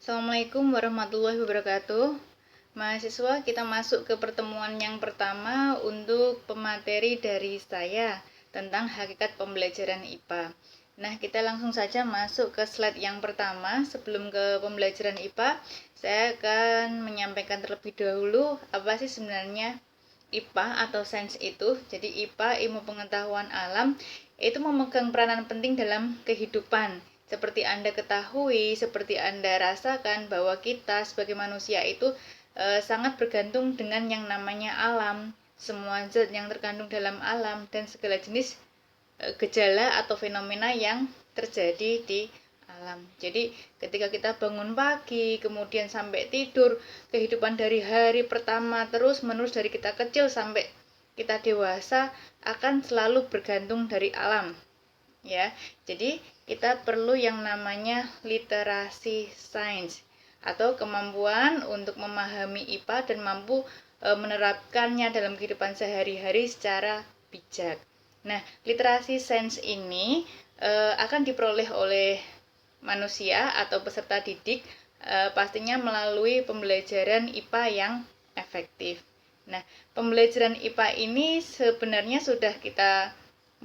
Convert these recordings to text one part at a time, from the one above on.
Assalamualaikum warahmatullahi wabarakatuh. Mahasiswa, kita masuk ke pertemuan yang pertama untuk pemateri dari saya tentang hakikat pembelajaran IPA. Nah, kita langsung saja masuk ke slide yang pertama. Sebelum ke pembelajaran IPA, saya akan menyampaikan terlebih dahulu apa sih sebenarnya IPA atau sains itu. Jadi IPA, ilmu pengetahuan alam, itu memegang peranan penting dalam kehidupan. Seperti Anda ketahui, seperti Anda rasakan bahwa kita sebagai manusia itu sangat bergantung dengan yang namanya alam. Semua zat yang terkandung dalam alam dan segala jenis gejala atau fenomena yang terjadi di alam. Jadi ketika kita bangun pagi, kemudian sampai tidur, kehidupan dari hari pertama terus menerus dari kita kecil sampai kita dewasa akan selalu bergantung dari alam. Ya, jadi kita perlu yang namanya literasi sains atau kemampuan untuk memahami IPA dan mampu menerapkannya dalam kehidupan sehari-hari secara bijak. Nah, literasi sains ini akan diperoleh oleh manusia atau peserta didik pastinya melalui pembelajaran IPA yang efektif. Nah, pembelajaran IPA ini sebenarnya sudah kita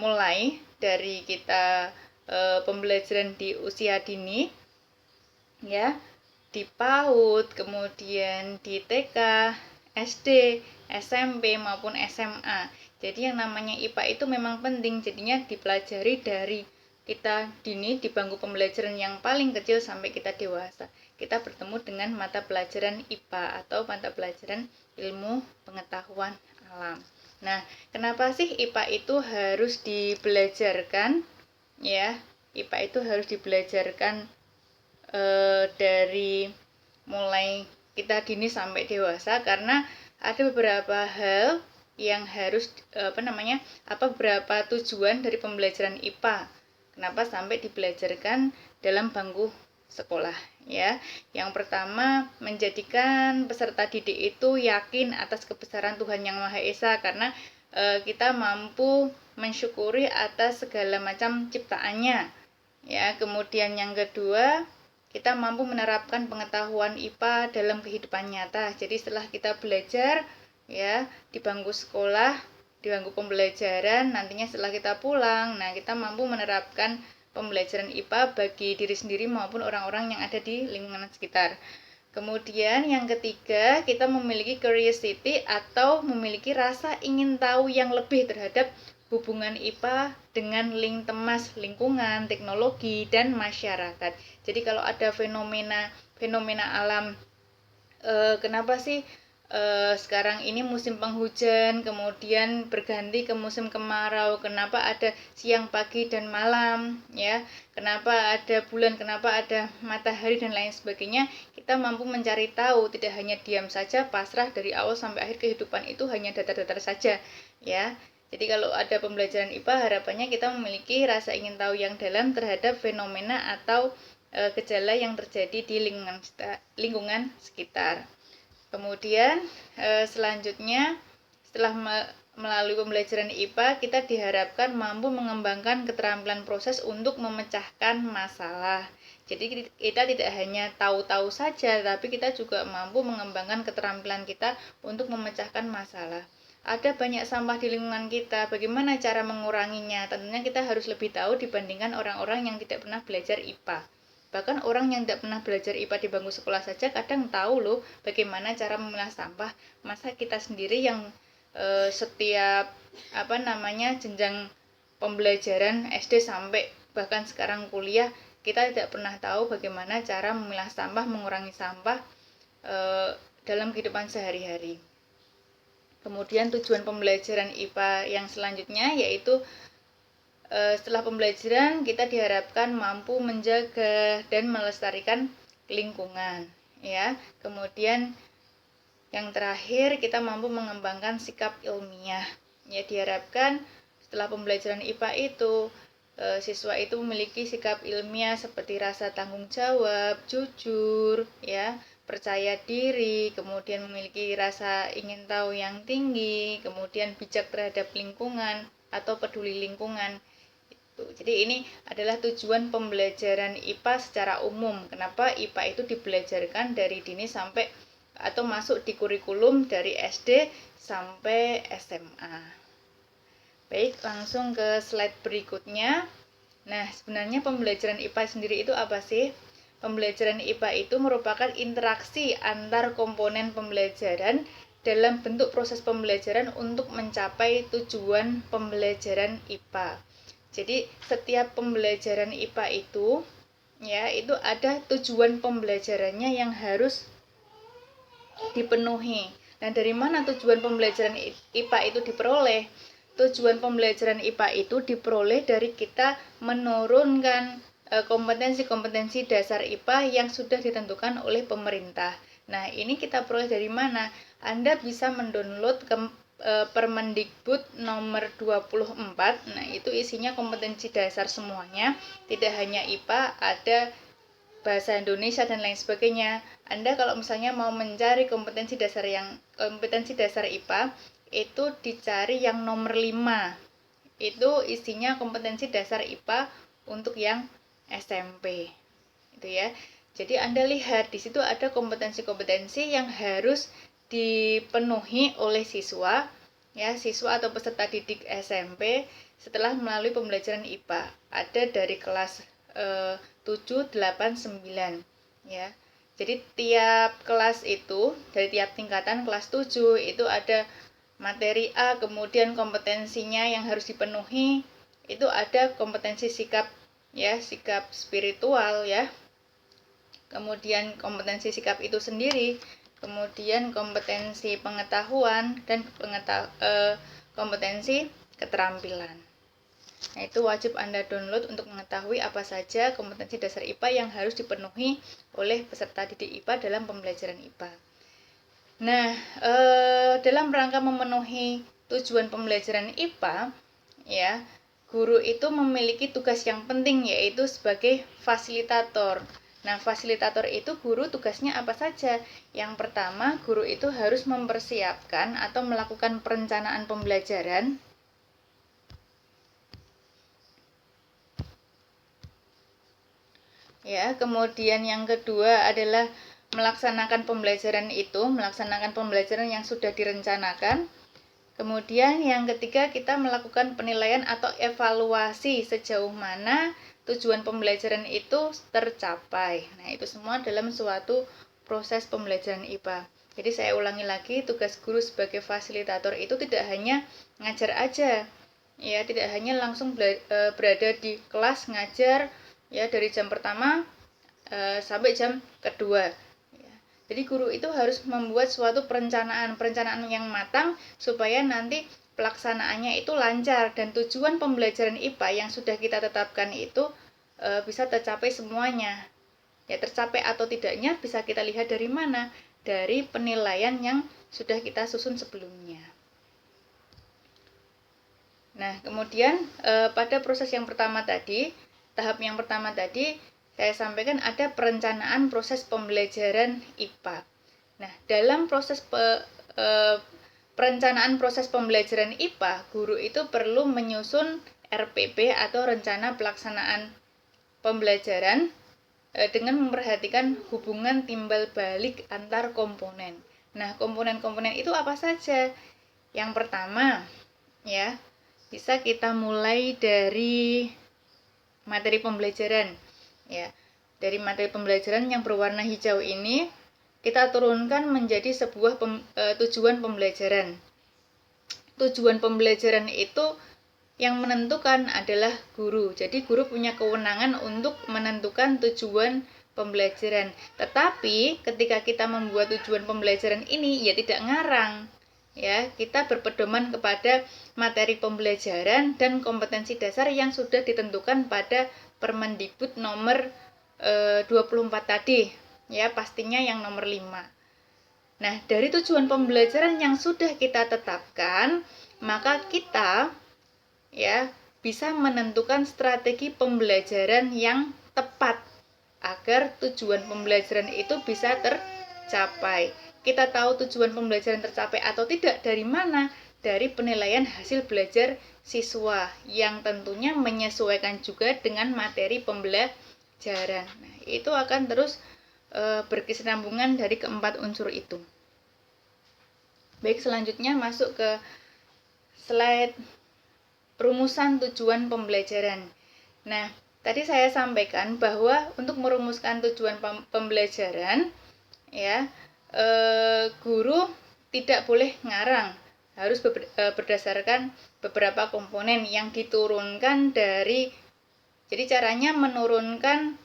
mulai dari kita pembelajaran di usia dini, ya, di PAUD, kemudian di TK, SD, SMP maupun SMA. Jadi yang namanya IPA itu memang penting, jadinya dipelajari dari kita dini di bangku pembelajaran yang paling kecil sampai kita dewasa. Kita bertemu dengan mata pelajaran IPA atau mata pelajaran ilmu pengetahuan alam. Nah, kenapa sih IPA itu harus dibelajarkan? Ya, IPA itu harus dibelajarkan dari mulai kita dini sampai dewasa karena ada beberapa hal yang harus beberapa tujuan dari pembelajaran IPA. Kenapa sampai dibelajarkan dalam bangku sekolah, ya. Yang pertama, menjadikan peserta didik itu yakin atas kebesaran Tuhan Yang Maha Esa karena kita mampu mensyukuri atas segala macam ciptaannya. Ya, kemudian yang kedua, kita mampu menerapkan pengetahuan IPA dalam kehidupan nyata. Jadi setelah kita belajar ya di bangku sekolah, di bangku pembelajaran, nantinya setelah kita pulang, nah kita mampu menerapkan pembelajaran IPA bagi diri sendiri maupun orang-orang yang ada di lingkungan sekitar. Kemudian yang ketiga, kita memiliki curiosity atau memiliki rasa ingin tahu yang lebih terhadap hubungan IPA dengan link temas, lingkungan, teknologi, dan masyarakat. Jadi kalau ada fenomena alam, kenapa sih sekarang ini musim penghujan, kemudian berganti ke musim kemarau, kenapa ada siang, pagi, dan malam, ya, kenapa ada bulan, kenapa ada matahari, dan lain sebagainya. Kita mampu mencari tahu, tidak hanya diam saja, pasrah dari awal sampai akhir kehidupan itu hanya datar-datar saja, ya. Jadi kalau ada pembelajaran IPA, harapannya kita memiliki rasa ingin tahu yang dalam terhadap fenomena atau gejala yang terjadi di lingkungan sekitar. Kemudian selanjutnya setelah melalui pembelajaran IPA, kita diharapkan mampu mengembangkan keterampilan proses untuk memecahkan masalah. Jadi kita tidak hanya tahu-tahu saja, tapi kita juga mampu mengembangkan keterampilan kita untuk memecahkan masalah. Ada banyak sampah di lingkungan kita, bagaimana cara menguranginya? Tentunya kita harus lebih tahu dibandingkan orang-orang yang tidak pernah belajar IPA. Bahkan orang yang tidak pernah belajar IPA di bangku sekolah saja kadang tahu loh bagaimana cara memilah sampah. Masa kita sendiri yang setiap jenjang pembelajaran SD sampai bahkan sekarang kuliah, kita tidak pernah tahu bagaimana cara memilah sampah, mengurangi sampah dalam kehidupan sehari-hari. Kemudian tujuan pembelajaran IPA yang selanjutnya yaitu setelah pembelajaran kita diharapkan mampu menjaga dan melestarikan lingkungan, ya. Kemudian yang terakhir kita mampu mengembangkan sikap ilmiah. Ya, diharapkan setelah pembelajaran IPA itu siswa itu memiliki sikap ilmiah seperti rasa tanggung jawab, jujur, ya, percaya diri, kemudian memiliki rasa ingin tahu yang tinggi, kemudian bijak terhadap lingkungan atau peduli lingkungan. Jadi ini adalah tujuan pembelajaran IPA secara umum. Kenapa IPA itu dibelajarkan dari dini sampai atau masuk di kurikulum dari SD sampai SMA. Baik, langsung ke slide berikutnya. Nah, sebenarnya pembelajaran IPA sendiri itu apa sih? Pembelajaran IPA itu merupakan interaksi antar komponen pembelajaran dalam bentuk proses pembelajaran untuk mencapai tujuan pembelajaran IPA. Jadi, setiap pembelajaran IPA itu itu ada tujuan pembelajarannya yang harus dipenuhi. Nah, dari mana tujuan pembelajaran IPA itu diperoleh? Tujuan pembelajaran IPA itu diperoleh dari kita menurunkan kompetensi-kompetensi dasar IPA yang sudah ditentukan oleh pemerintah. Nah, ini kita peroleh dari mana? Anda bisa mendownload Permendikbud nomor 24. Nah, itu isinya kompetensi dasar semuanya, tidak hanya IPA, ada bahasa Indonesia dan lain sebagainya. Anda kalau misalnya mau mencari kompetensi dasar IPA, itu dicari yang nomor 5. Itu isinya kompetensi dasar IPA untuk yang SMP. Itu ya. Jadi Anda lihat di situ ada kompetensi-kompetensi yang harus dipenuhi oleh siswa atau peserta didik SMP setelah melalui pembelajaran IPA. Ada dari kelas 7, 8, 9 ya. Jadi tiap kelas itu dari tiap tingkatan kelas 7 itu ada materi A, kemudian kompetensinya yang harus dipenuhi itu ada kompetensi sikap sikap spiritual ya. Kemudian kompetensi sikap itu sendiri, kemudian kompetensi pengetahuan dan kompetensi keterampilan. Nah, itu wajib Anda download untuk mengetahui apa saja kompetensi dasar IPA yang harus dipenuhi oleh peserta didik IPA dalam pembelajaran IPA. Nah, dalam rangka memenuhi tujuan pembelajaran IPA, guru itu memiliki tugas yang penting yaitu sebagai fasilitator. Nah, fasilitator itu guru tugasnya apa saja? Yang pertama, guru itu harus mempersiapkan atau melakukan perencanaan pembelajaran. Ya, kemudian yang kedua adalah melaksanakan pembelajaran yang sudah direncanakan. Kemudian yang ketiga kita melakukan penilaian atau evaluasi sejauh mana tujuan pembelajaran itu tercapai. Nah, itu semua dalam suatu proses pembelajaran IPA. Jadi saya ulangi lagi, tugas guru sebagai fasilitator itu tidak hanya ngajar aja. Ya, tidak hanya langsung berada di kelas ngajar dari jam pertama sampai jam kedua. Jadi guru itu harus membuat suatu perencanaan yang matang supaya nanti pelaksanaannya itu lancar dan tujuan pembelajaran IPA yang sudah kita tetapkan itu bisa tercapai semuanya. Ya, tercapai atau tidaknya bisa kita lihat dari mana? Dari penilaian yang sudah kita susun sebelumnya. Nah, kemudian pada proses yang pertama tadi, tahap yang pertama tadi, saya sampaikan ada perencanaan proses pembelajaran IPA. Nah, dalam proses perencanaan proses pembelajaran IPA, guru itu perlu menyusun RPP atau rencana pelaksanaan pembelajaran dengan memperhatikan hubungan timbal balik antar komponen. Nah, komponen-komponen itu apa saja? Yang pertama, bisa kita mulai dari materi pembelajaran. Ya, dari materi pembelajaran yang berwarna hijau ini kita turunkan menjadi sebuah tujuan pembelajaran. Tujuan pembelajaran itu yang menentukan adalah guru. Jadi guru punya kewenangan untuk menentukan tujuan pembelajaran. Tetapi ketika kita membuat tujuan pembelajaran ini tidak ngarang. Ya, kita berpedoman kepada materi pembelajaran dan kompetensi dasar yang sudah ditentukan pada Permendikbud nomor 24 tadi, pastinya yang nomor 5. Nah, dari tujuan pembelajaran yang sudah kita tetapkan, maka kita bisa menentukan strategi pembelajaran yang tepat agar tujuan pembelajaran itu bisa tercapai. Kita tahu tujuan pembelajaran tercapai atau tidak dari mana? dari penilaian hasil belajar siswa yang tentunya menyesuaikan juga dengan materi pembelajaran. Nah, itu akan terus berkesinambungan dari keempat unsur itu. Baik, selanjutnya masuk ke slide perumusan tujuan pembelajaran. Nah, tadi saya sampaikan bahwa untuk merumuskan tujuan pembelajaran, ya, guru tidak boleh ngarang, harus berdasarkan beberapa komponen yang diturunkan dari. Jadi caranya menurunkan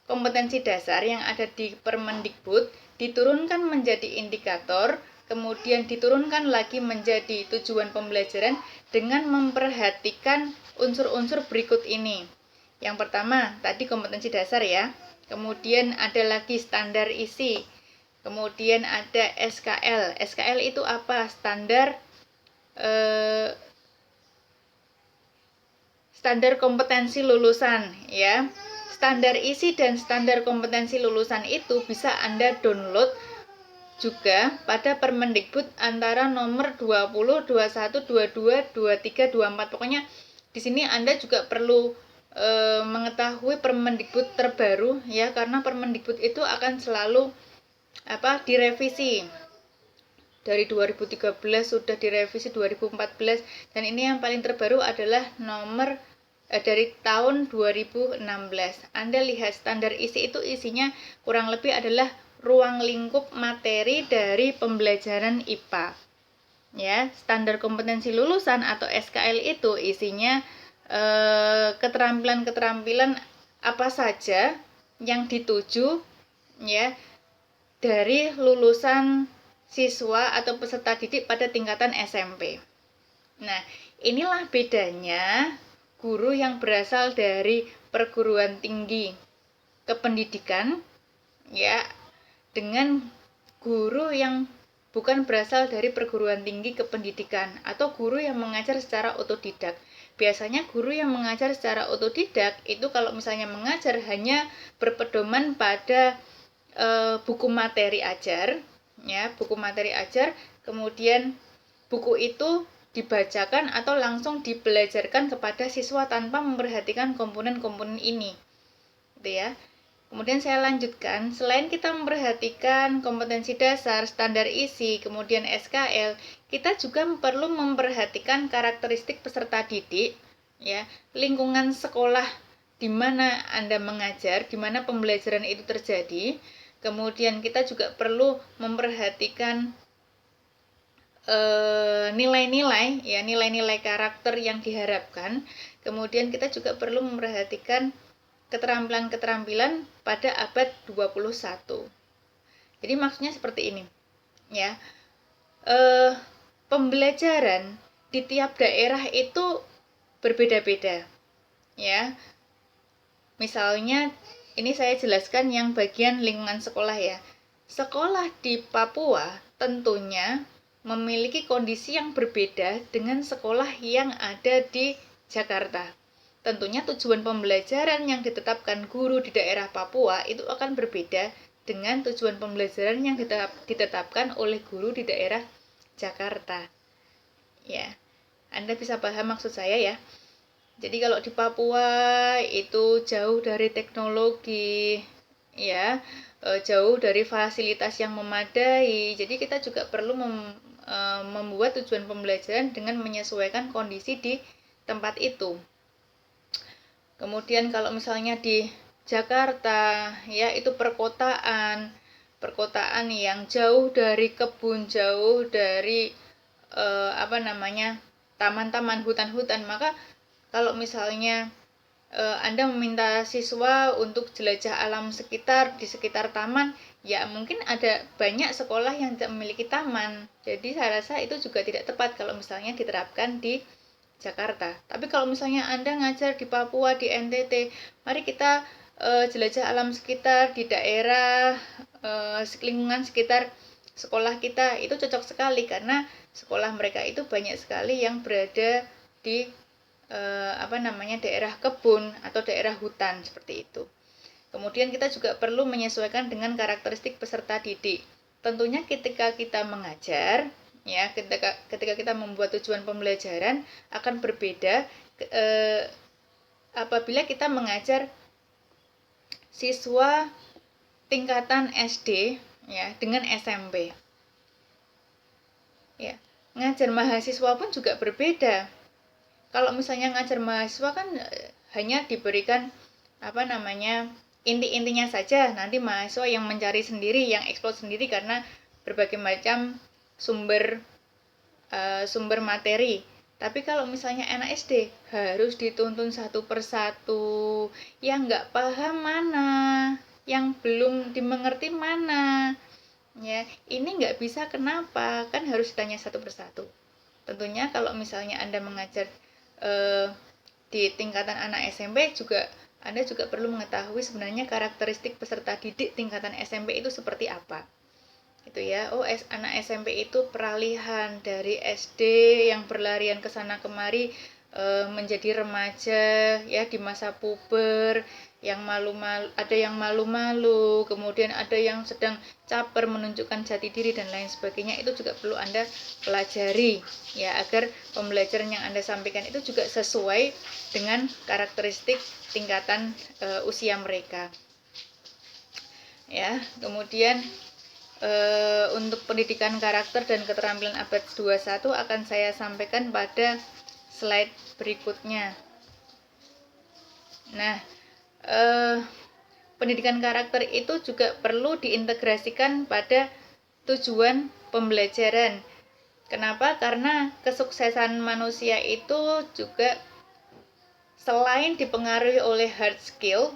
kompetensi dasar yang ada di Permendikbud, diturunkan menjadi indikator, kemudian diturunkan lagi menjadi tujuan pembelajaran dengan memperhatikan unsur-unsur berikut ini. Yang pertama, tadi kompetensi dasar ya. Kemudian ada lagi standar isi. Kemudian ada SKL. SKL itu apa? Standar kompetensi lulusan ya. Standar isi dan standar kompetensi lulusan itu bisa Anda download juga pada Permendikbud antara nomor 20, 21, 22, 23, 24. Pokoknya di sini Anda juga perlu mengetahui Permendikbud terbaru ya, karena Permendikbud itu akan selalu direvisi. Dari 2013 sudah direvisi 2014, dan ini yang paling terbaru adalah nomor dari tahun 2016. Anda lihat standar isi itu isinya kurang lebih adalah ruang lingkup materi dari pembelajaran IPA. Ya, standar kompetensi lulusan atau SKL itu isinya keterampilan-keterampilan apa saja yang dituju ya dari lulusan siswa atau peserta didik pada tingkatan SMP. Nah, inilah bedanya guru yang berasal dari perguruan tinggi kependidikan ya dengan guru yang bukan berasal dari perguruan tinggi kependidikan atau guru yang mengajar secara otodidak. Biasanya guru yang mengajar secara otodidak itu kalau misalnya mengajar hanya berpedoman pada buku materi ajar ya, buku materi ajar, kemudian buku itu dibacakan atau langsung dibelajarkan kepada siswa tanpa memperhatikan komponen-komponen ini, gitu ya. Kemudian saya lanjutkan, selain kita memperhatikan kompetensi dasar, standar isi, kemudian SKL, kita juga perlu memperhatikan karakteristik peserta didik, ya, lingkungan sekolah di mana Anda mengajar, di mana pembelajaran itu terjadi. Kemudian kita juga perlu memperhatikan nilai-nilai ya, nilai-nilai karakter yang diharapkan. Kemudian kita juga perlu memperhatikan keterampilan-keterampilan pada abad 21. Jadi maksudnya seperti ini ya. Pembelajaran di tiap daerah itu berbeda-beda ya. Misalnya ini saya jelaskan yang bagian lingkungan sekolah ya. Sekolah di Papua tentunya memiliki kondisi yang berbeda dengan sekolah yang ada di Jakarta. Tentunya tujuan pembelajaran yang ditetapkan guru di daerah Papua itu akan berbeda dengan tujuan pembelajaran yang ditetapkan oleh guru di daerah Jakarta. Ya, Anda bisa paham maksud saya ya. Jadi kalau di Papua itu jauh dari teknologi, ya, jauh dari fasilitas yang memadai. Jadi kita juga perlu membuat tujuan pembelajaran dengan menyesuaikan kondisi di tempat itu. Kemudian kalau misalnya di Jakarta, ya itu perkotaan yang jauh dari kebun, jauh dari taman-taman, hutan-hutan, maka kalau misalnya Anda meminta siswa untuk jelajah alam sekitar di sekitar taman, ya mungkin ada banyak sekolah yang tidak memiliki taman. Jadi saya rasa itu juga tidak tepat kalau misalnya diterapkan di Jakarta. Tapi kalau misalnya Anda ngajar di Papua, di NTT, mari kita jelajah alam sekitar di daerah lingkungan sekitar sekolah kita, itu cocok sekali karena sekolah mereka itu banyak sekali yang berada di daerah kebun atau daerah hutan seperti itu. Kemudian kita juga perlu menyesuaikan dengan karakteristik peserta didik. Tentunya ketika kita mengajar, ya. Ketika kita membuat tujuan pembelajaran akan berbeda apabila kita mengajar siswa tingkatan SD ya dengan SMP. Ya, ngajar mahasiswa pun juga berbeda. Kalau misalnya ngajar mahasiswa kan hanya diberikan inti-intinya saja, nanti mahasiswa yang mencari sendiri, yang eksplor sendiri karena berbagai macam sumber materi. Tapi kalau misalnya anak SD harus dituntun satu persatu, yang nggak paham mana, yang belum dimengerti mana, ya ini nggak bisa. Kenapa? Kan harus ditanya satu persatu. Tentunya kalau misalnya Anda mengajar di tingkatan anak SMP juga Anda juga perlu mengetahui sebenarnya karakteristik peserta didik tingkatan SMP itu seperti apa. Itu ya. Anak SMP itu peralihan dari SD yang berlarian ke sana kemari menjadi remaja ya di masa puber, yang ada yang malu-malu, kemudian ada yang sedang caper menunjukkan jati diri dan lain sebagainya. Itu juga perlu Anda pelajari ya, agar pembelajaran yang Anda sampaikan itu juga sesuai dengan karakteristik tingkatan usia mereka. Ya, kemudian untuk pendidikan karakter dan keterampilan abad 21 akan saya sampaikan pada slide berikutnya. Nah, pendidikan karakter itu juga perlu diintegrasikan pada tujuan pembelajaran. Kenapa? Karena kesuksesan manusia itu juga selain dipengaruhi oleh hard skill,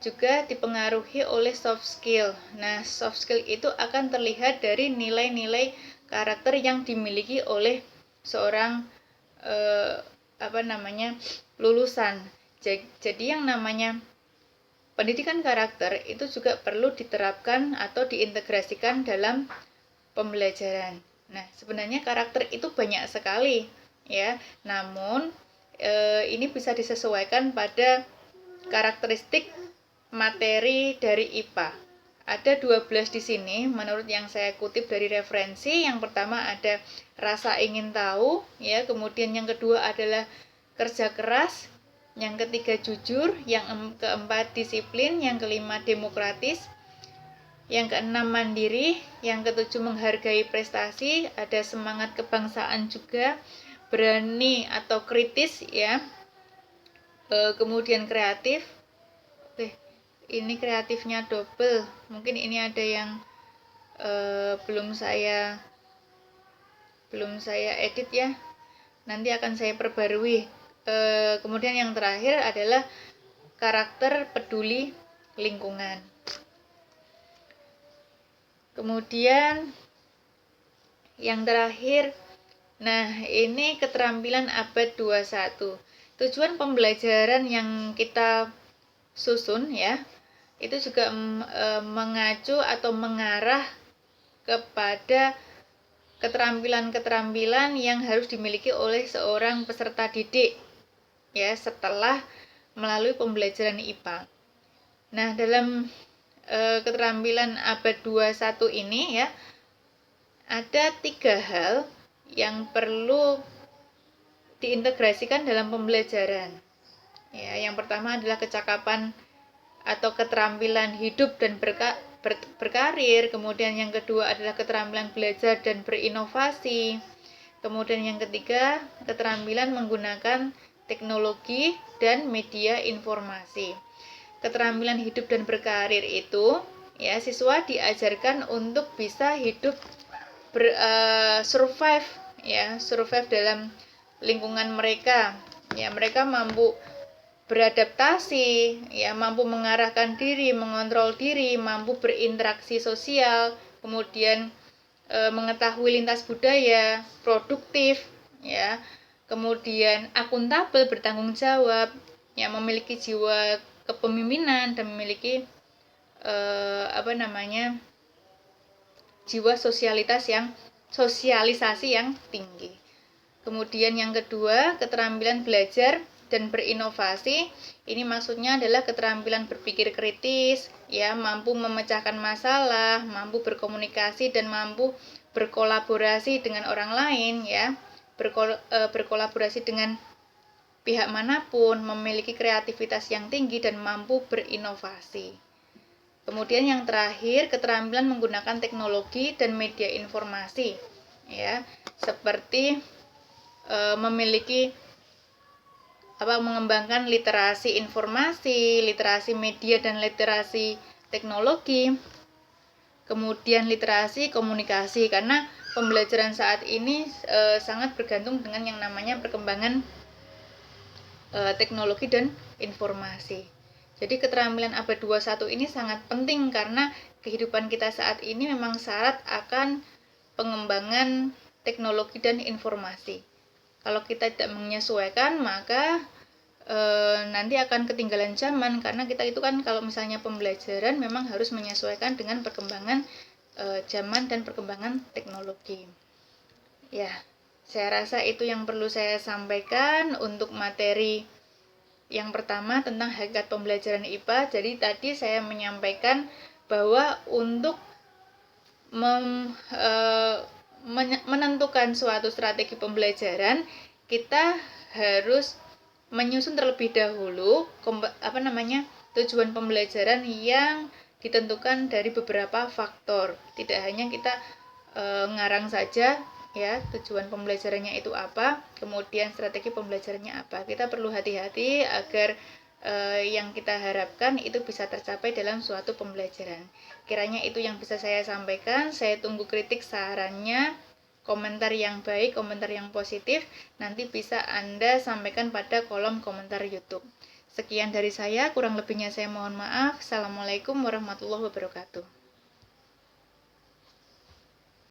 juga dipengaruhi oleh soft skill. Nah, soft skill itu akan terlihat dari nilai-nilai karakter yang dimiliki oleh seorang lulusan. Jadi yang namanya pendidikan karakter itu juga perlu diterapkan atau diintegrasikan dalam pembelajaran. Nah, sebenarnya karakter itu banyak sekali ya. Namun ini bisa disesuaikan pada karakteristik materi dari IPA. Ada 12 di sini menurut yang saya kutip dari referensi. Yang pertama ada rasa ingin tahu ya, kemudian yang kedua adalah kerja keras, yang ketiga jujur, yang keempat disiplin, yang kelima demokratis, yang keenam mandiri, yang ketujuh menghargai prestasi, ada semangat kebangsaan juga, berani atau kritis ya, kemudian kreatif. Ini kreatifnya double, mungkin ini ada yang belum saya edit ya, nanti akan saya perbarui. Kemudian yang terakhir adalah karakter peduli lingkungan. Kemudian yang terakhir, nah ini keterampilan abad 21. Tujuan pembelajaran yang kita susun ya, itu juga mengacu atau mengarah kepada keterampilan-keterampilan yang harus dimiliki oleh seorang peserta didik ya setelah melalui pembelajaran IPA. Nah, dalam keterampilan abad 21 ini ya, ada 3 hal yang perlu diintegrasikan dalam pembelajaran. Ya, yang pertama adalah kecakapan atau keterampilan hidup dan berkarir, kemudian yang kedua adalah keterampilan belajar dan berinovasi, kemudian yang ketiga keterampilan menggunakan teknologi dan media informasi. Keterampilan hidup dan berkarir itu ya, siswa diajarkan untuk bisa hidup survive dalam lingkungan mereka ya. Mereka mampu beradaptasi, ya, mampu mengarahkan diri, mengontrol diri, mampu berinteraksi sosial, kemudian mengetahui lintas budaya, produktif, ya, kemudian akuntabel, bertanggung jawab, ya, memiliki jiwa kepemimpinan dan memiliki jiwa sosialisasi yang tinggi. Kemudian yang kedua, keterampilan belajar dan berinovasi. Ini maksudnya adalah keterampilan berpikir kritis, ya, mampu memecahkan masalah, mampu berkomunikasi dan mampu berkolaborasi dengan orang lain ya, berkolaborasi dengan pihak manapun, memiliki kreativitas yang tinggi dan mampu berinovasi. Kemudian yang terakhir, keterampilan menggunakan teknologi dan media informasi ya, seperti memiliki mengembangkan literasi informasi, literasi media dan literasi teknologi, kemudian literasi komunikasi, karena pembelajaran saat ini sangat bergantung dengan yang namanya perkembangan teknologi dan informasi. Jadi keterampilan abad 21 ini sangat penting karena kehidupan kita saat ini memang syarat akan pengembangan teknologi dan informasi. Kalau kita tidak menyesuaikan, maka nanti akan ketinggalan zaman, karena kita itu kan kalau misalnya pembelajaran memang harus menyesuaikan dengan perkembangan zaman dan perkembangan teknologi. Ya, saya rasa itu yang perlu saya sampaikan untuk materi yang pertama tentang hakikat pembelajaran IPA. Jadi tadi saya menyampaikan bahwa untuk menentukan suatu strategi pembelajaran, kita harus menyusun terlebih dahulu tujuan pembelajaran yang ditentukan dari beberapa faktor. Tidak hanya kita ngarang saja ya tujuan pembelajarannya itu apa, kemudian strategi pembelajarannya apa. Kita perlu hati-hati agar yang kita harapkan itu bisa tercapai dalam suatu pembelajaran. Kiranya itu yang bisa saya sampaikan. Saya tunggu kritik, sarannya, komentar yang baik, komentar yang positif. Nanti bisa Anda sampaikan pada kolom komentar YouTube. Sekian dari saya, kurang lebihnya saya mohon maaf. Assalamualaikum warahmatullahi wabarakatuh.